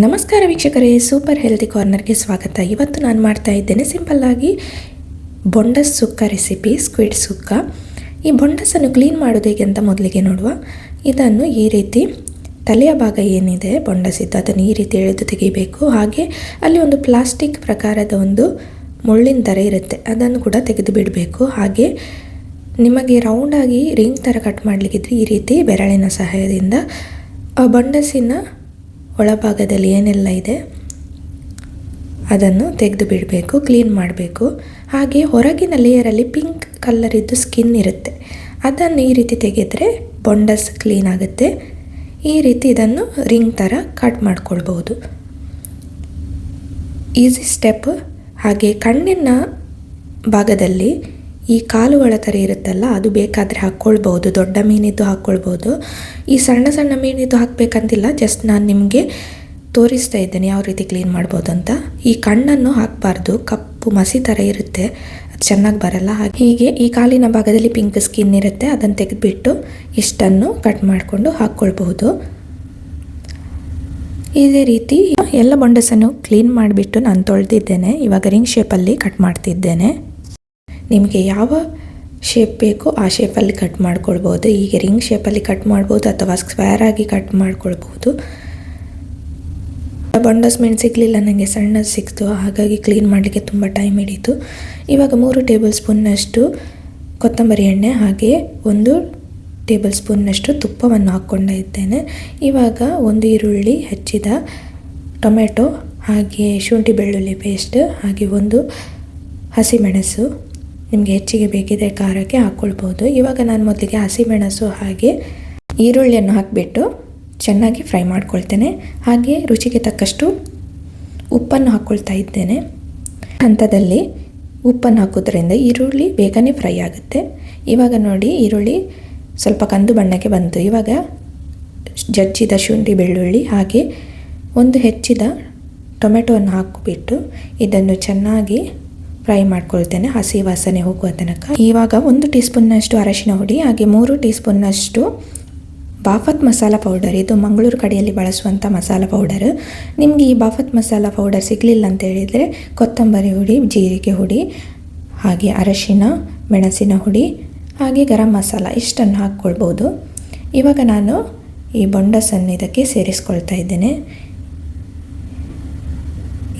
ನಮಸ್ಕಾರ ವೀಕ್ಷಕರೇ, super healthy ಕಾರ್ನರ್ಗೆ ಸ್ವಾಗತ. ಇವತ್ತು ನಾನು ಮಾಡ್ತಾ ಇದ್ದೇನೆ ಸಿಂಪಲ್ಲಾಗಿ ಬೊಂಡಸ್ ಸುಕ್ಕ ರೆಸಿಪಿ, ಸ್ಕ್ವಿಡ್ ಸುಕ್ಕ. ಈ ಬೊಂಡಸನ್ನು ಕ್ಲೀನ್ ಮಾಡೋದು ಹೇಗೆ ಅಂತ ಮೊದಲಿಗೆ ನೋಡುವ. ಇದನ್ನು ಈ ರೀತಿ ತಲೆಯ ಭಾಗ ಏನಿದೆ ಬೊಂಡಸಿದ್ದು ಅದನ್ನು ಈ ರೀತಿ ಎಳೆದು ತೆಗಿಬೇಕು. ಹಾಗೆ ಅಲ್ಲಿ ಒಂದು ಪ್ಲಾಸ್ಟಿಕ್ ಪ್ರಕಾರದ ಒಂದು ಮುಳ್ಳಿನ ಥರ ಇರುತ್ತೆ, ಅದನ್ನು ಕೂಡ ತೆಗೆದು ಬಿಡಬೇಕು. ಹಾಗೆ ನಿಮಗೆ ರೌಂಡಾಗಿ ರಿಂಗ್ ಥರ ಕಟ್ ಮಾಡಲಿಕ್ಕಿದ್ರೆ ಈ ರೀತಿ ಬೆರಳಿನ ಸಹಾಯದಿಂದ ಬೊಂಡಸಿನ ಒಳಭಾಗದಲ್ಲಿ ಏನೆಲ್ಲ ಇದೆ ಅದನ್ನು ತೆಗೆದು ಬಿಡಬೇಕು, ಕ್ಲೀನ್ ಮಾಡಬೇಕು. ಹಾಗೆ ಹೊರಗಿನ ಲೇಯರಲ್ಲಿ ಪಿಂಕ್ ಕಲರಿದ್ದು ಸ್ಕಿನ್ ಇರುತ್ತೆ, ಅದನ್ನು ಈ ರೀತಿ ತೆಗೆದರೆ ಬೊಂಡಸ್ ಕ್ಲೀನ್ ಆಗುತ್ತೆ. ಈ ರೀತಿ ಇದನ್ನು ರಿಂಗ್ ಥರ ಕಟ್ ಮಾಡ್ಕೊಳ್ಬಹುದು. Easy step. ಹಾಗೆ ಕಣ್ಣಿನ ಭಾಗದಲ್ಲಿ ಈ ಕಾಲುಗಳ ಥರ ಇರುತ್ತಲ್ಲ, ಅದು ಬೇಕಾದರೆ ಹಾಕ್ಕೊಳ್ಬೋದು. ದೊಡ್ಡ ಮೀನಿದ್ದು ಹಾಕ್ಕೊಳ್ಬೋದು. ಈ ಸಣ್ಣ ಸಣ್ಣ ಮೀನಿದ್ದು ಹಾಕಬೇಕಂತಿಲ್ಲ, ಜಸ್ಟ್ ನಾನು ನಿಮಗೆ ತೋರಿಸ್ತಾ ಇದ್ದೇನೆ ಯಾವ ರೀತಿ ಕ್ಲೀನ್ ಮಾಡ್ಬೋದು ಅಂತ. ಈ ಕಣ್ಣನ್ನು ಹಾಕಬಾರ್ದು, ಕಪ್ಪು ಮಸಿ ಥರ ಇರುತ್ತೆ, ಅದು ಚೆನ್ನಾಗಿ ಬರಲ್ಲ. ಹೀಗೆ ಈ ಕಾಲಿನ ಭಾಗದಲ್ಲಿ ಪಿಂಕ್ ಸ್ಕಿನ್ ಇರುತ್ತೆ, ಅದನ್ನು ತೆಗೆದುಬಿಟ್ಟು ಇಷ್ಟನ್ನು ಕಟ್ ಮಾಡಿಕೊಂಡು ಹಾಕ್ಕೊಳ್ಬಹುದು. ಇದೇ ರೀತಿ ಎಲ್ಲ ಬೊಂಡಸನ್ನು ಕ್ಲೀನ್ ಮಾಡಿಬಿಟ್ಟು ನಾನು ತೊಳೆದಿದ್ದೇನೆ. ಇವಾಗ ರಿಂಗ್ ಶೇಪಲ್ಲಿ ಕಟ್ ಮಾಡ್ತಿದ್ದೇನೆ. ನಿಮಗೆ ಯಾವ ಶೇಪ್ ಬೇಕೋ ಆ ಶೇಪಲ್ಲಿ ಕಟ್ ಮಾಡ್ಕೊಳ್ಬೋದು. ಈಗ ರಿಂಗ್ ಶೇಪಲ್ಲಿ ಕಟ್ ಮಾಡ್ಬೋದು ಅಥವಾ ಸ್ಕ್ವೇರ್ ಆಗಿ ಕಟ್ ಮಾಡ್ಕೊಳ್ಬೋದು. ಬೊಂಡಸ್ ಮೀನು ಸಿಗಲಿಲ್ಲ, ನನಗೆ ಸಣ್ಣದು ಸಿಕ್ತು, ಹಾಗಾಗಿ ಕ್ಲೀನ್ ಮಾಡಲಿಕ್ಕೆ ತುಂಬ ಟೈಮ್ ಹಿಡಿಯಿತು. ಇವಾಗ 3 ಟೇಬಲ್ ಸ್ಪೂನ್ನಷ್ಟು ಕೊತ್ತಂಬರಿ ಎಣ್ಣೆ ಹಾಗೆ 1 ಟೇಬಲ್ ಸ್ಪೂನ್ನಷ್ಟು ತುಪ್ಪವನ್ನು ಹಾಕ್ಕೊಂಡಿದ್ದೇನೆ. ಇವಾಗ 1 ಈರುಳ್ಳಿ ಹೆಚ್ಚಿದ ಟೊಮೆಟೊ ಹಾಗೆ ಶುಂಠಿ ಬೆಳ್ಳುಳ್ಳಿ ಪೇಸ್ಟ್ ಹಾಗೆ 1 ಹಸಿಮೆಣಸು, ನಿಮಗೆ ಹೆಚ್ಚಿಗೆ ಬೇಕಿದ್ರೆ ಖಾರಕ್ಕೆ ಹಾಕ್ಕೊಳ್ಬೋದು. ಇವಾಗ ನಾನು ಮೊದಲಿಗೆ ಹಸಿಮೆಣಸು ಹಾಗೆ ಈರುಳ್ಳಿಯನ್ನು ಹಾಕಿಬಿಟ್ಟು ಚೆನ್ನಾಗಿ ಫ್ರೈ ಮಾಡ್ಕೊಳ್ತೇನೆ. ಹಾಗೆ ರುಚಿಗೆ ತಕ್ಕಷ್ಟು ಉಪ್ಪನ್ನು ಹಾಕ್ಕೊಳ್ತಾ ಇದ್ದೇನೆ. ಹಂತದಲ್ಲಿ ಉಪ್ಪನ್ನು ಹಾಕೋದ್ರಿಂದ ಈರುಳ್ಳಿ ಬೇಗನೆ ಫ್ರೈ ಆಗುತ್ತೆ. ಇವಾಗ ನೋಡಿ, ಈರುಳ್ಳಿ ಸ್ವಲ್ಪ ಕಂದು ಬಣ್ಣಕ್ಕೆ ಬಂತು. ಇವಾಗ ಜಜ್ಜಿದ ಶುಂಠಿ ಬೆಳ್ಳುಳ್ಳಿ ಹಾಗೆ 1 ಹೆಚ್ಚಿದ ಟೊಮೆಟೊವನ್ನು ಹಾಕಿಬಿಟ್ಟು ಇದನ್ನು ಚೆನ್ನಾಗಿ ಫ್ರೈ ಮಾಡ್ಕೊಳ್ತೇನೆ, ಹಸಿ ವಾಸನೆ ಹೋಗುವ ತನಕ. ಇವಾಗ 1 ಟೀ ಸ್ಪೂನ್ನಷ್ಟು ಅರಶಿನ ಹುಡಿ ಹಾಗೆ 3 ಟೀ ಸ್ಪೂನ್ನಷ್ಟು ಬಾಫತ್ ಮಸಾಲ ಪೌಡರ್. ಇದು ಮಂಗಳೂರು ಕಡೆಯಲ್ಲಿ ಬಳಸುವಂಥ ಮಸಾಲ ಪೌಡರ್. ನಿಮಗೆ ಈ ಬಾಫತ್ ಮಸಾಲ ಪೌಡರ್ ಸಿಗಲಿಲ್ಲ ಅಂತ ಹೇಳಿದರೆ ಕೊತ್ತಂಬರಿ ಹುಡಿ, ಜೀರಿಗೆ ಹುಡಿ ಹಾಗೆ ಅರಶಿನ, ಮೆಣಸಿನ ಹುಡಿ ಹಾಗೆ ಗರಂ ಮಸಾಲ ಇಷ್ಟನ್ನು ಹಾಕ್ಕೊಳ್ಬೋದು. ಇವಾಗ ನಾನು ಈ ಬೊಂಡಸನ್ನು ಇದಕ್ಕೆ ಸೇರಿಸ್ಕೊಳ್ತಾ ಇದ್ದೇನೆ.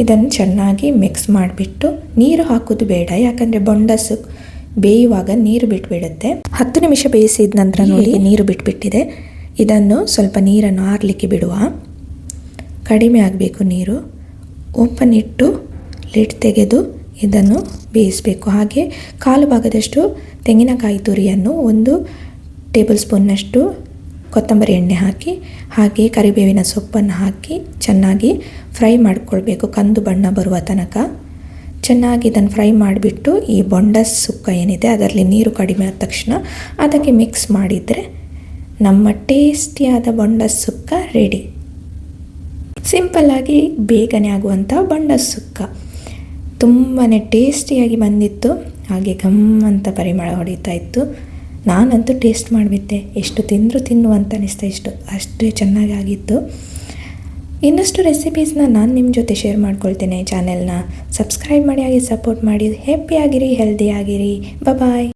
ಇದನ್ನು ಚೆನ್ನಾಗಿ ಮಿಕ್ಸ್ ಮಾಡಿಬಿಟ್ಟು ನೀರು ಹಾಕೋದು ಬೇಡ, ಯಾಕಂದರೆ ಬೊಂಡಸು ಬೇಯುವಾಗ ನೀರು ಬಿಟ್ಬಿಡುತ್ತೆ. 10 ನಿಮಿಷ ಬೇಯಿಸಿದ ನಂತರ ನೋಡಿ ನೀರು ಬಿಟ್ಬಿಟ್ಟಿದೆ. ಇದನ್ನು ಸ್ವಲ್ಪ ನೀರನ್ನು ಆರಲಿಕ್ಕೆ ಬಿಡುವ. ಕಡಿಮೆ ಆಗಬೇಕು ನೀರು. ಓಪನ್ ಇಟ್ಟು ಲಿಡ್ ತೆಗೆದು ಇದನ್ನು ಬೇಯಿಸಬೇಕು. ಹಾಗೆ ಕಾಲು ಭಾಗದಷ್ಟು ತೆಂಗಿನಕಾಯಿ ತುರಿಯನ್ನು 1 ಟೇಬಲ್ ಸ್ಪೂನ್ನಷ್ಟು ಕೊತ್ತಂಬರಿ ಎಣ್ಣೆ ಹಾಕಿ ಹಾಗೆ ಕರಿಬೇವಿನ ಸೊಪ್ಪನ್ನು ಹಾಕಿ ಚೆನ್ನಾಗಿ ಫ್ರೈ ಮಾಡಿಕೊಳ್ಬೇಕು, ಕಂದು ಬಣ್ಣ ಬರುವ ತನಕ. ಚೆನ್ನಾಗಿ ಇದನ್ನು ಫ್ರೈ ಮಾಡಿಬಿಟ್ಟು ಈ ಬೊಂಡಸ್ ಸುಕ್ಕ ಏನಿದೆ ಅದರಲ್ಲಿ ನೀರು ಕಡಿಮೆ ಆದ ತಕ್ಷಣ ಅದಕ್ಕೆ ಮಿಕ್ಸ್ ಮಾಡಿದರೆ ನಮ್ಮ ಟೇಸ್ಟಿಯಾದ ಬೊಂಡಸ್ ಸುಕ್ಕ ರೆಡಿ. ಸಿಂಪಲ್ಲಾಗಿ ಬೇಗನೆ ಆಗುವಂಥ ಬೊಂಡಸ್ ಸುಕ್ಕ ತುಂಬಾ ಟೇಸ್ಟಿಯಾಗಿ ಬಂದಿತ್ತು. ಹಾಗೆ ಘಮ್ ಅಂತ ಪರಿಮಳ ಹೊಡಿತಾ ಇತ್ತು. ನಾನಂತೂ ಟೇಸ್ಟ್ ಮಾಡಿಬಿಟ್ಟೆ, ಎಷ್ಟು ತಿಂದರೂ ತಿನ್ನುವಂತ ಅನಿಸ್ತಾ, ಅಷ್ಟೇ ಚೆನ್ನಾಗಾಗಿತ್ತು. ಇನ್ನಷ್ಟು ರೆಸಿಪೀಸ್ನ ನಾನು ನಿಮ್ಮ ಜೊತೆ ಶೇರ್ ಮಾಡ್ಕೊಳ್ತೇನೆ. ಚಾನೆಲ್ನ ಸಬ್ಸ್ಕ್ರೈಬ್ ಮಾಡಿ ಹಾಗೆ ಸಪೋರ್ಟ್ ಮಾಡಿ. ಹ್ಯಾಪಿಯಾಗಿರಿ, ಹೆಲ್ದಿಯಾಗಿರಿ. ಬಾಯ್.